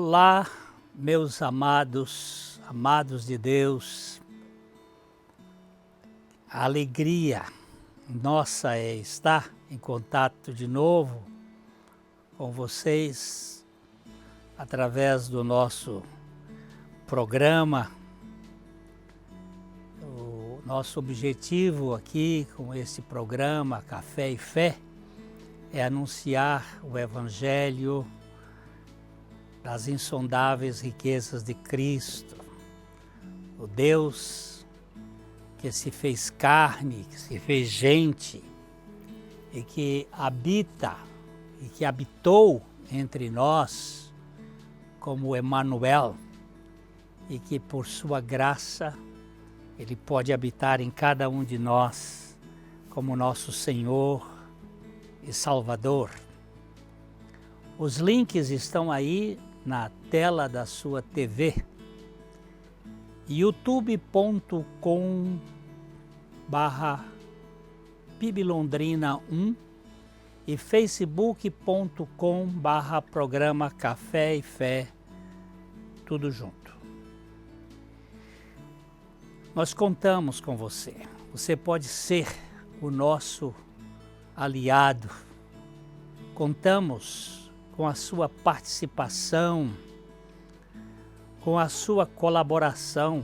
Olá, meus amados, amados de Deus. A alegria nossa é estar em contato de novo com vocês através do nosso programa. O nosso objetivo aqui com esse programa Café e Fé é anunciar o Evangelho das insondáveis riquezas de Cristo, o Deus que se fez carne, que se fez gente e que habita e que habitou entre nós como Emmanuel, e que por sua graça Ele pode habitar em cada um de nós como nosso Senhor e Salvador. Os links estão aí na tela da sua TV, youtube.com/PIBLondrina1 e facebook.com/programa Café e Fé, tudo junto. Nós contamos com você. Você pode ser o nosso aliado. Contamos com a sua participação, com a sua colaboração,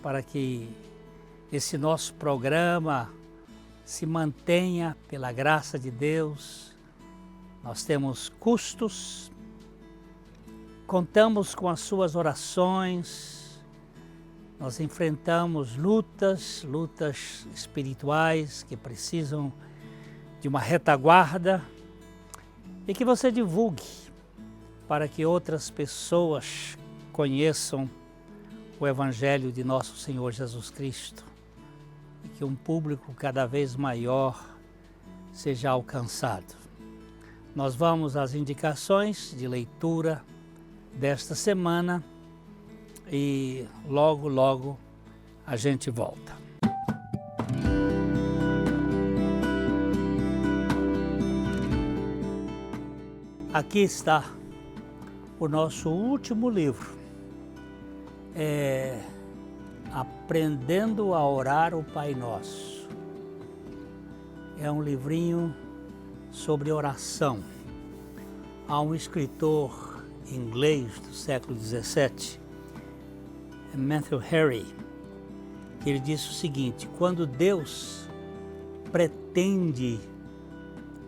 para que esse nosso programa se mantenha pela graça de Deus. Nós temos custos, contamos com as suas orações, nós enfrentamos lutas espirituais que precisam de uma retaguarda, e que você divulgue para que outras pessoas conheçam o Evangelho de nosso Senhor Jesus Cristo e que um público cada vez maior seja alcançado. Nós vamos às indicações de leitura desta semana e logo a gente volta. Aqui está o nosso último livro, Aprendendo a Orar o Pai Nosso. É um livrinho sobre oração. Há um escritor inglês do século XVII, Matthew Henry, que ele disse o seguinte: quando Deus pretende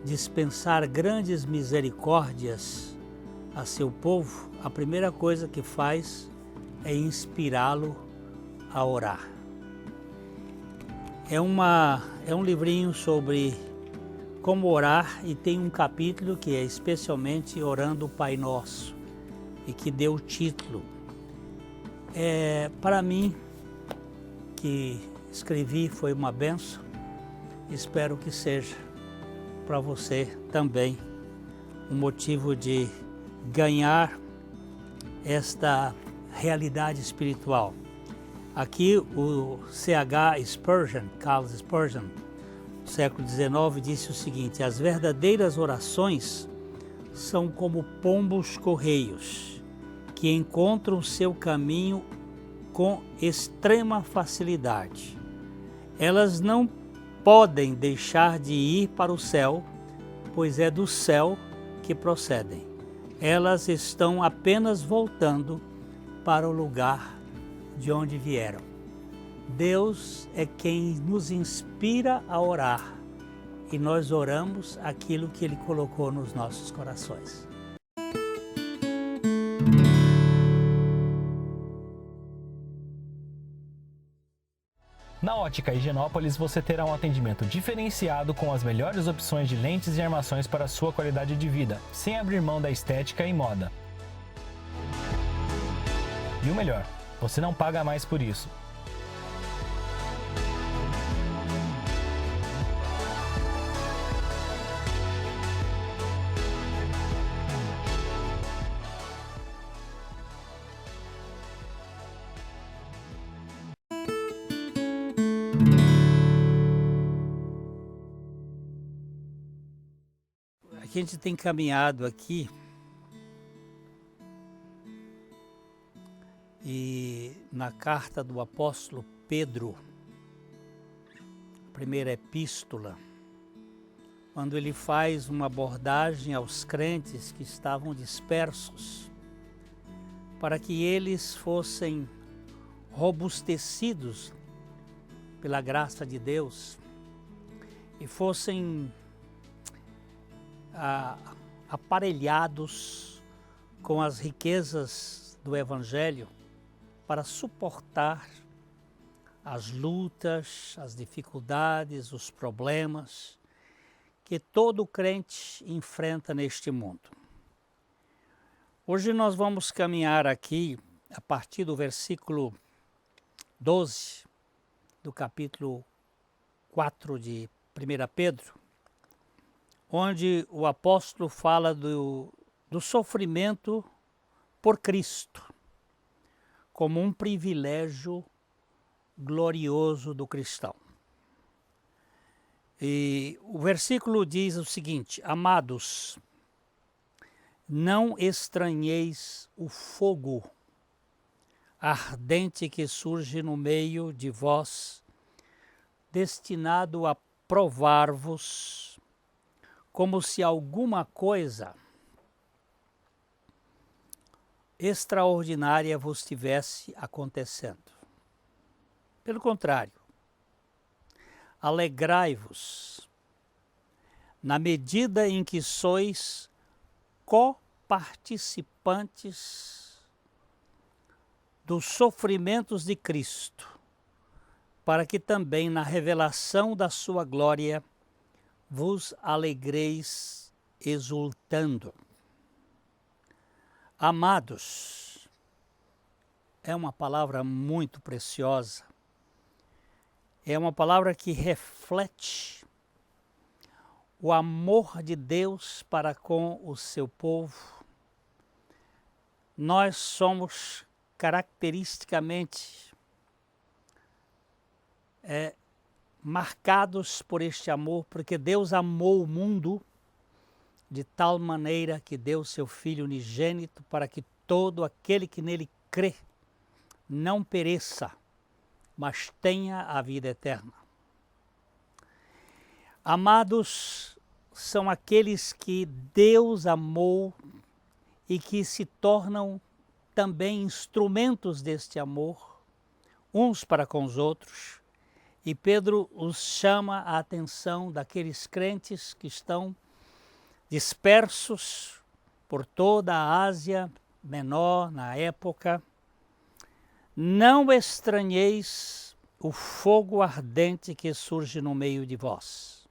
dispensar grandes misericórdias a seu povo, a primeira coisa que faz é inspirá-lo a orar. É um livrinho sobre como orar e tem um capítulo que é especialmente orando o Pai Nosso e que deu o título. Para mim, que escrevi, foi uma bênção, espero que seja para você também um motivo de ganhar esta realidade espiritual. Aqui o C.H. Spurgeon, Charles Spurgeon, do século XIX, disse o seguinte: as verdadeiras orações são como pombos correios, que encontram seu caminho com extrema facilidade. Elas não podem deixar de ir para o céu, pois é do céu que procedem. Elas estão apenas voltando para o lugar de onde vieram. Deus é quem nos inspira a orar e nós oramos aquilo que Ele colocou nos nossos corações. Na Ótica Higienópolis você terá um atendimento diferenciado com as melhores opções de lentes e armações para a sua qualidade de vida, sem abrir mão da estética e moda. E o melhor, você não paga mais por isso. A gente tem caminhado aqui na carta do apóstolo Pedro, primeira epístola, quando ele faz uma abordagem aos crentes que estavam dispersos, para que eles fossem robustecidos pela graça de Deus e fossem aparelhados com as riquezas do Evangelho para suportar as lutas, as dificuldades, os problemas que todo crente enfrenta neste mundo. Hoje nós vamos caminhar aqui a partir do versículo 12 do capítulo 4 de 1 Pedro, onde o apóstolo fala do sofrimento por Cristo, como um privilégio glorioso do cristão. E o versículo diz o seguinte: amados, não estranheis o fogo ardente que surge no meio de vós, destinado a provar-vos, como se alguma coisa extraordinária vos estivesse acontecendo. Pelo contrário, alegrai-vos na medida em que sois coparticipantes dos sofrimentos de Cristo, para que também na revelação da sua glória vos alegreis exultando. Amados, é uma palavra muito preciosa, é uma palavra que reflete o amor de Deus para com o seu povo. Nós somos caracteristicamente marcados por este amor, porque Deus amou o mundo de tal maneira que deu seu Filho unigênito para que todo aquele que nele crê não pereça, mas tenha a vida eterna. Amados são aqueles que Deus amou e que se tornam também instrumentos deste amor, uns para com os outros. E Pedro os chama a atenção daqueles crentes que estão dispersos por toda a Ásia Menor na época. Não estranheis o fogo ardente que surge no meio de vós.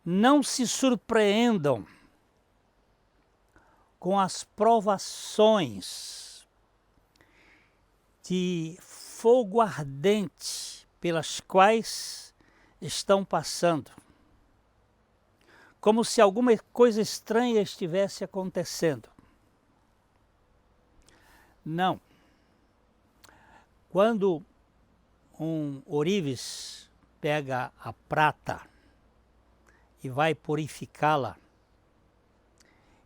Não se surpreendam com as provações de fogo ardente pelas quais estão passando, como se alguma coisa estranha estivesse acontecendo. Não. Quando um ourives pega a prata e vai purificá-la,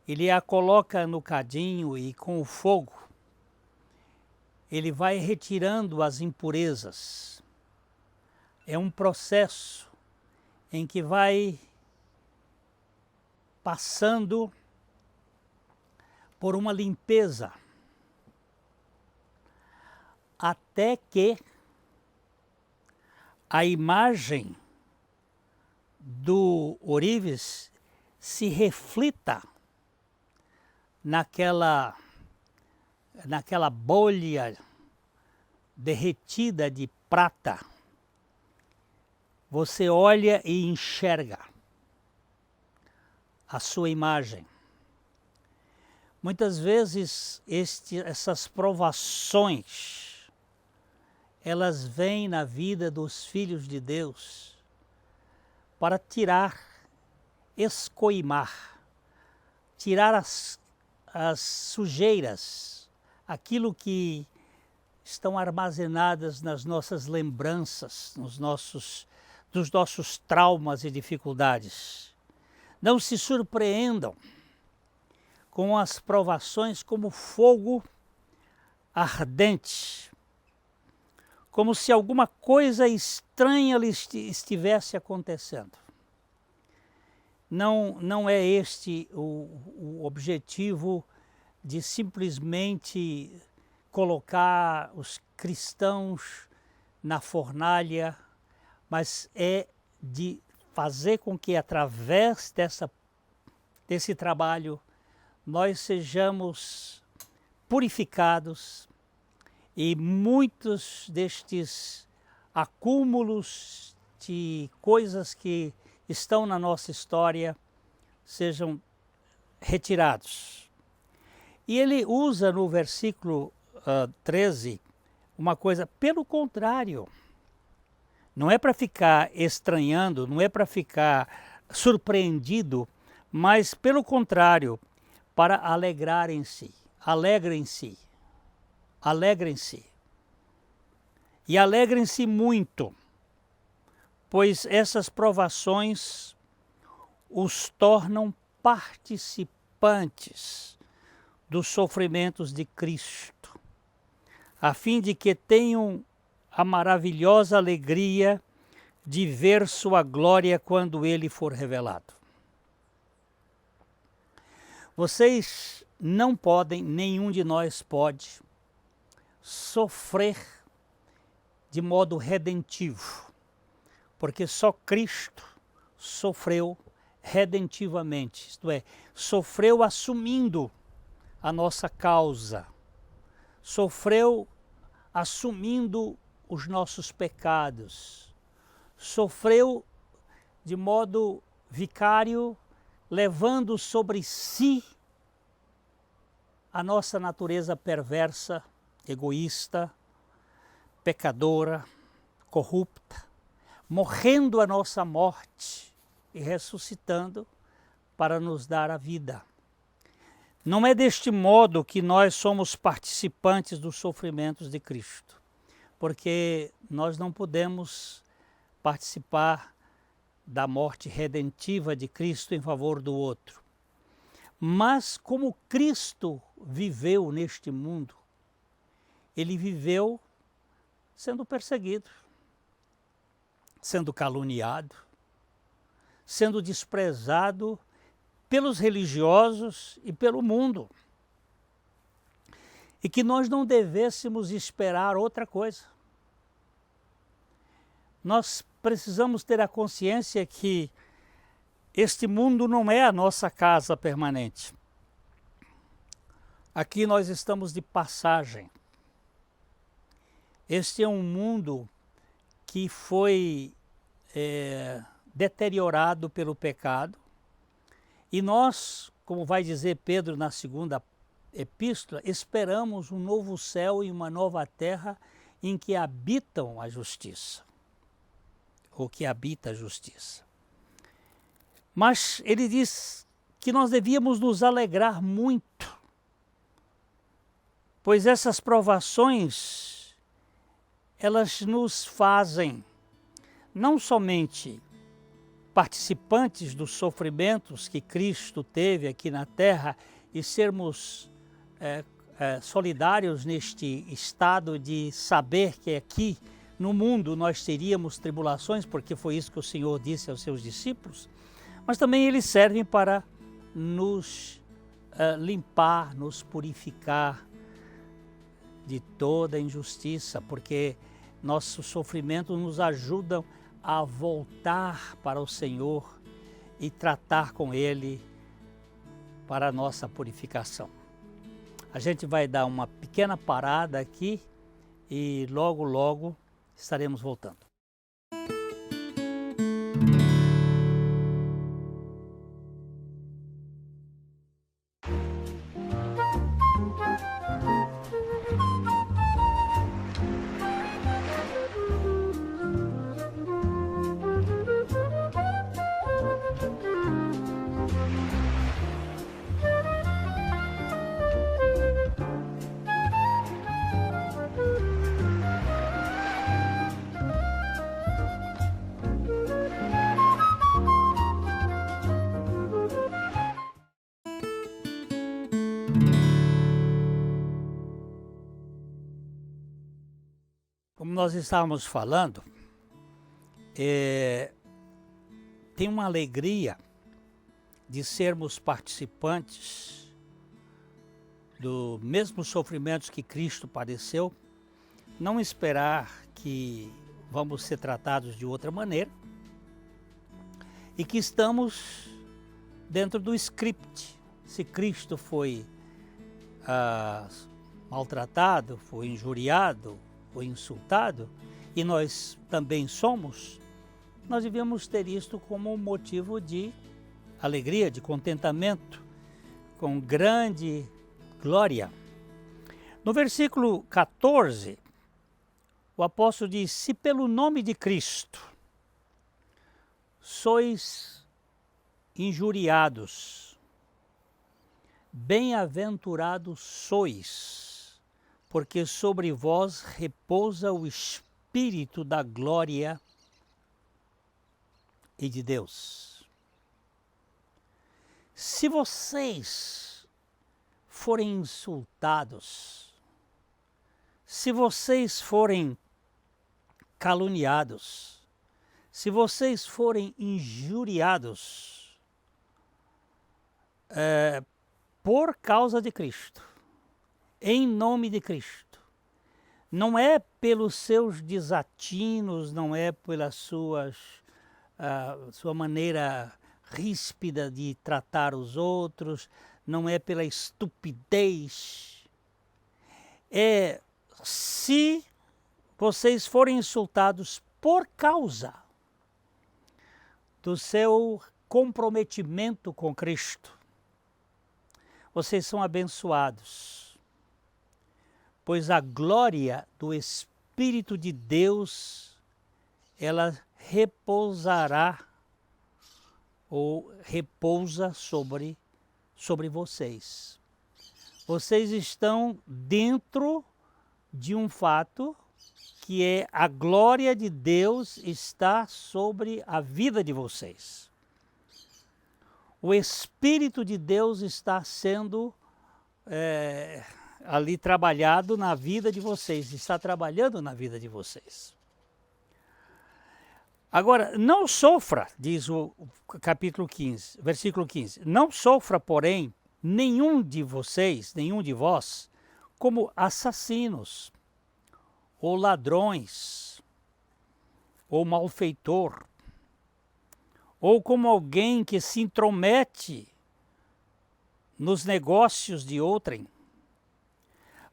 ele a coloca no cadinho e com o fogo ele vai retirando as impurezas. É um processo em que vai passando por uma limpeza, até que a imagem do ourives se reflita naquela bolha derretida de prata. Você olha e enxerga a sua imagem. Muitas vezes essas provações, elas vêm na vida dos filhos de Deus para tirar, escoimar, tirar as sujeiras, aquilo que estão armazenadas nas nossas lembranças, dos nossos traumas e dificuldades. Não se surpreendam com as provações como fogo ardente, como se alguma coisa estranha lhe estivesse acontecendo. Não é este o objetivo de simplesmente colocar os cristãos na fornalha, mas é de fazer com que através desse trabalho nós sejamos purificados e muitos destes acúmulos de coisas que estão na nossa história sejam retirados. E ele usa no versículo 13 uma coisa, pelo contrário, não é para ficar estranhando, não é para ficar surpreendido, mas pelo contrário, para alegrarem-se, alegrem-se, alegrem-se. E alegrem-se muito, pois essas provações os tornam participantes dos sofrimentos de Cristo, a fim de que tenham a maravilhosa alegria de ver sua glória quando ele for revelado. Vocês não podem, nenhum de nós pode, sofrer de modo redentivo, porque só Cristo sofreu redentivamente, isto é, sofreu assumindo a nossa causa, sofreu assumindo os nossos pecados, sofreu de modo vicário, levando sobre si a nossa natureza perversa, egoísta, pecadora, corrupta, morrendo a nossa morte e ressuscitando para nos dar a vida. Não é deste modo que nós somos participantes dos sofrimentos de Cristo, porque nós não podemos participar da morte redentiva de Cristo em favor do outro. Mas como Cristo viveu neste mundo, ele viveu sendo perseguido, sendo caluniado, sendo desprezado pelos religiosos e pelo mundo. E que nós não devêssemos esperar outra coisa. Nós precisamos ter a consciência que este mundo não é a nossa casa permanente. Aqui nós estamos de passagem. Este é um mundo que foi deteriorado pelo pecado, e nós, como vai dizer Pedro na segunda epístola, esperamos um novo céu e uma nova terra em que habitam a justiça, ou que habita a justiça. Mas ele diz que nós devíamos nos alegrar muito, pois essas provações, elas nos fazem não somente participantes dos sofrimentos que Cristo teve aqui na terra e sermos solidários neste estado de saber que aqui no mundo nós teríamos tribulações, porque foi isso que o Senhor disse aos seus discípulos, mas também eles servem para nos limpar, nos purificar de toda injustiça, porque nossos sofrimentos nos ajudam a voltar para o Senhor e tratar com Ele para a nossa purificação. A gente vai dar uma pequena parada aqui e logo, logo estaremos voltando. Como nós estávamos falando, tem uma alegria de sermos participantes do mesmo sofrimentos que Cristo padeceu, não esperar que vamos ser tratados de outra maneira e que estamos dentro do script. Se Cristo foi maltratado, foi injuriado, foi insultado, e nós também somos, nós devemos ter isto como motivo de alegria, de contentamento, com grande glória. No versículo 14, o apóstolo diz: se pelo nome de Cristo sois injuriados, bem-aventurados sois, porque sobre vós repousa o Espírito da glória e de Deus. Se vocês forem insultados, se vocês forem caluniados, se vocês forem injuriados, por causa de Cristo, em nome de Cristo, não é pelos seus desatinos, não é pela sua maneira ríspida de tratar os outros, não é pela estupidez, se vocês forem insultados por causa do seu comprometimento com Cristo, vocês são abençoados, pois a glória do Espírito de Deus, ela repousará ou repousa sobre vocês. Vocês estão dentro de um fato que é a glória de Deus está sobre a vida de vocês. O Espírito de Deus está sendo ali trabalhado na vida de vocês, está trabalhando na vida de vocês. Agora, não sofra, diz o capítulo 15, versículo 15, não sofra, porém, nenhum de vós, como assassinos, ou ladrões, ou malfeitor, ou como alguém que se intromete nos negócios de outrem.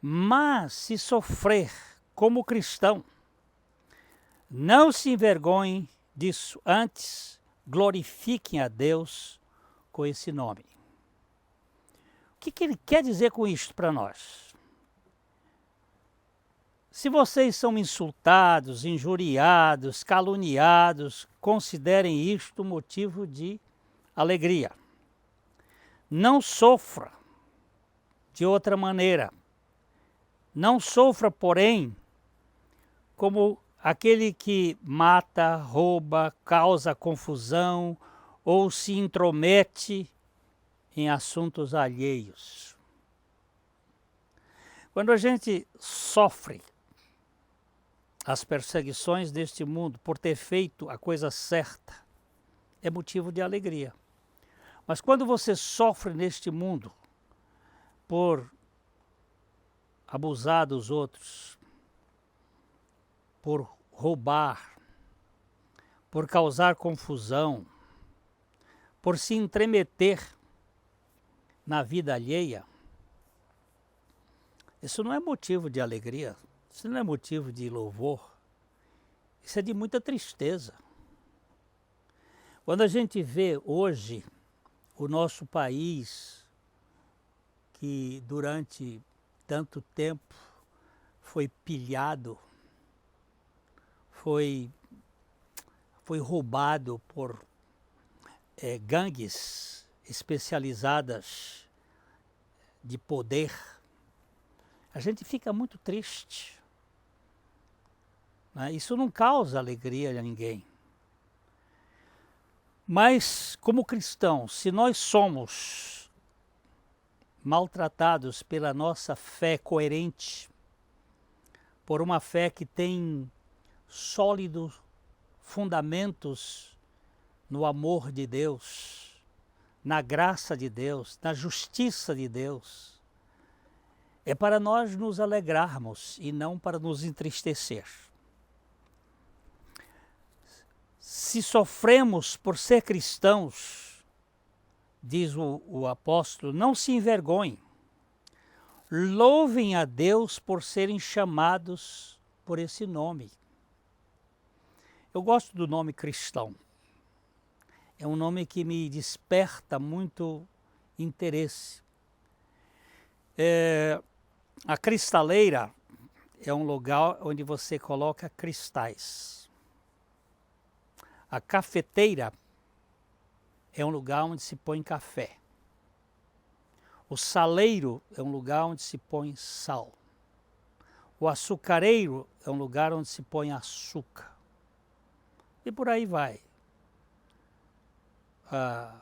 Mas se sofrer como cristão, não se envergonhem disso, antes glorifiquem a Deus com esse nome. O que ele quer dizer com isto para nós? Se vocês são insultados, injuriados, caluniados, considerem isto motivo de alegria. Não sofra de outra maneira. Não sofra, porém, como aquele que mata, rouba, causa confusão ou se intromete em assuntos alheios. Quando a gente sofre as perseguições deste mundo por ter feito a coisa certa, é motivo de alegria. Mas quando você sofre neste mundo por abusar dos outros, por roubar, por causar confusão, por se entremeter na vida alheia, isso não é motivo de alegria, isso não é motivo de louvor, isso é de muita tristeza. Quando a gente vê hoje o nosso país, que durante tanto tempo foi pilhado, foi roubado por gangues especializadas de poder, a gente fica muito triste. Né? Isso não causa alegria a ninguém. Mas, como cristãos, se nós somos maltratados pela nossa fé coerente, por uma fé que tem sólidos fundamentos no amor de Deus, na graça de Deus, na justiça de Deus, é para nós nos alegrarmos e não para nos entristecer. Se sofremos por ser cristãos, diz o apóstolo, não se envergonhem. Louvem a Deus por serem chamados por esse nome. Eu gosto do nome cristão. É um nome que me desperta muito interesse. A cristaleira é um lugar onde você coloca cristais. A cafeteira é um lugar onde se põe café. O saleiro é um lugar onde se põe sal. O açucareiro é um lugar onde se põe açúcar. E por aí vai. A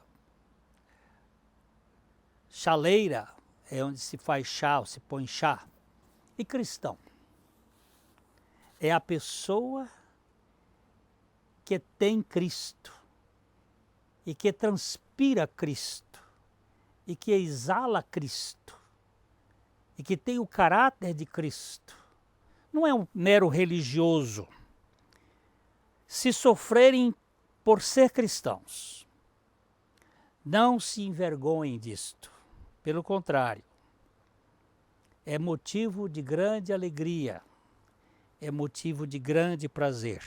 chaleira é onde se faz chá, ou se põe chá. E cristão é a pessoa que tem Cristo e que transpira Cristo e que exala Cristo e que tem o caráter de Cristo. Não é um mero religioso. Se sofrerem por ser cristãos, não se envergonhem disto. Pelo contrário, é motivo de grande alegria, é motivo de grande prazer.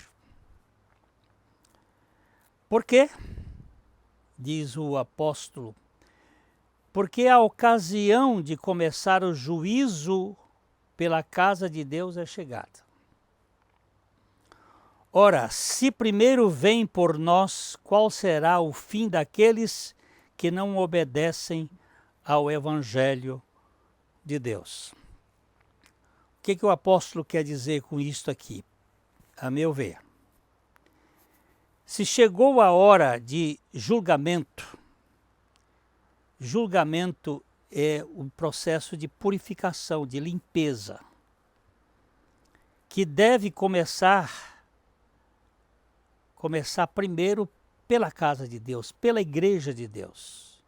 Por quê? Diz o apóstolo, porque a ocasião de começar o juízo pela casa de Deus é chegada. Ora, se primeiro vem por nós, qual será o fim daqueles que não obedecem ao Evangelho de Deus? O que o apóstolo quer dizer com isto aqui? A meu ver, se chegou a hora de julgamento, julgamento é um processo de purificação, de limpeza, que deve começar primeiro pela casa de Deus, pela igreja de Deus.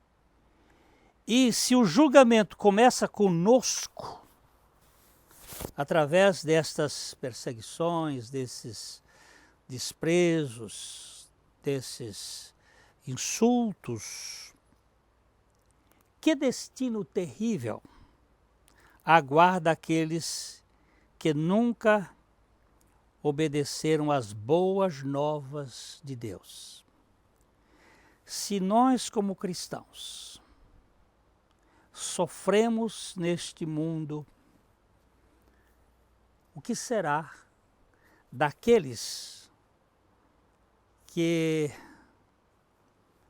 E se o julgamento começa conosco, através destas perseguições, desses desprezos, desses insultos, que destino terrível aguarda aqueles que nunca obedeceram às boas novas de Deus. Se nós, como cristãos, sofremos neste mundo, o que será daqueles que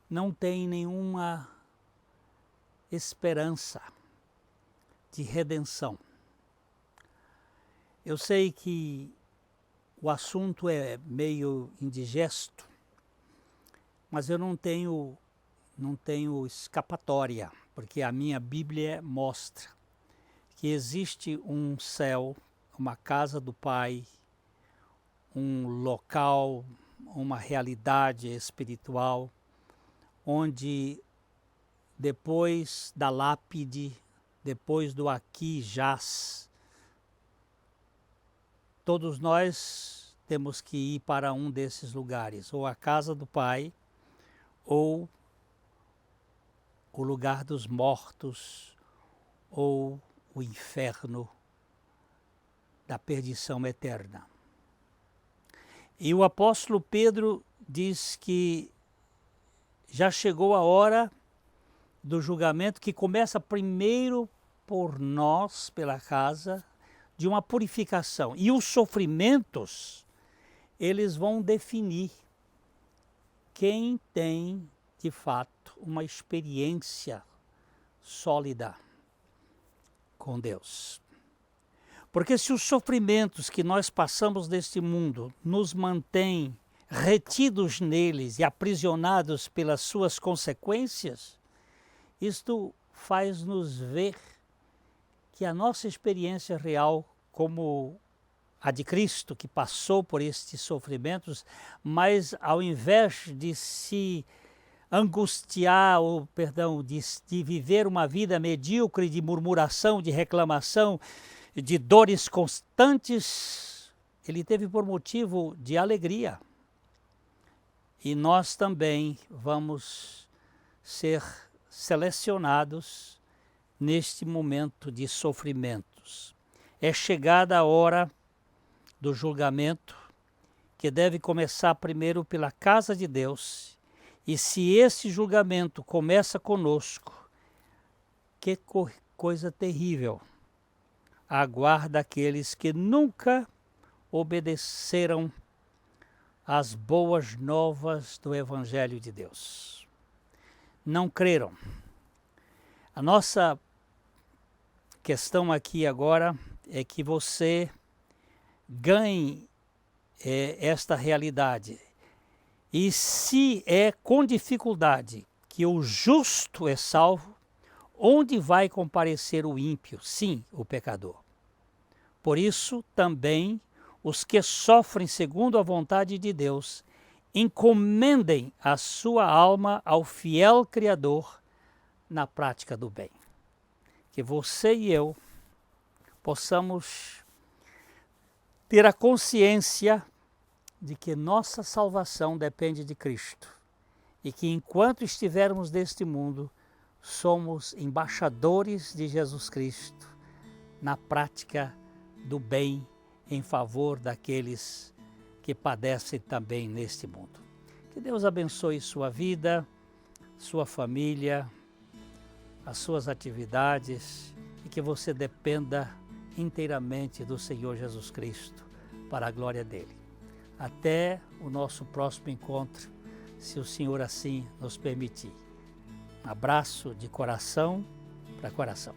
não têm nenhuma esperança de redenção? Eu sei que o assunto é meio indigesto, mas eu não tenho escapatória, porque a minha Bíblia mostra que existe um céu, uma casa do Pai, um local, uma realidade espiritual, onde depois da lápide, depois do aqui jaz, todos nós temos que ir para um desses lugares, ou a casa do Pai, ou o lugar dos mortos, ou o inferno da perdição eterna. E o apóstolo Pedro diz que já chegou a hora do julgamento, que começa primeiro por nós, pela casa, de uma purificação. E os sofrimentos, eles vão definir quem tem, de fato, uma experiência sólida com Deus. Porque se os sofrimentos que nós passamos neste mundo nos mantêm retidos neles e aprisionados pelas suas consequências, isto faz-nos ver que a nossa experiência real como a de Cristo, que passou por estes sofrimentos, mas ao invés de se angustiar, de viver uma vida medíocre de murmuração, de reclamação, de dores constantes, ele teve por motivo de alegria. E nós também vamos ser selecionados neste momento de sofrimentos. É chegada a hora do julgamento, que deve começar primeiro pela casa de Deus. E se esse julgamento começa conosco, que coisa terrível aguarda aqueles que nunca obedeceram às boas novas do Evangelho de Deus. Não creram. A nossa questão aqui agora é que você ganhe esta realidade. E se é com dificuldade que o justo é salvo, onde vai comparecer o ímpio? Sim, o pecador. Por isso, também, os que sofrem segundo a vontade de Deus, encomendem a sua alma ao fiel Criador na prática do bem. Que você e eu possamos ter a consciência de que nossa salvação depende de Cristo e que enquanto estivermos neste mundo, somos embaixadores de Jesus Cristo na prática do bem em favor daqueles que padecem também neste mundo. Que Deus abençoe sua vida, sua família, as suas atividades e que você dependa inteiramente do Senhor Jesus Cristo para a glória dele. Até o nosso próximo encontro, se o Senhor assim nos permitir. Um abraço de coração para coração.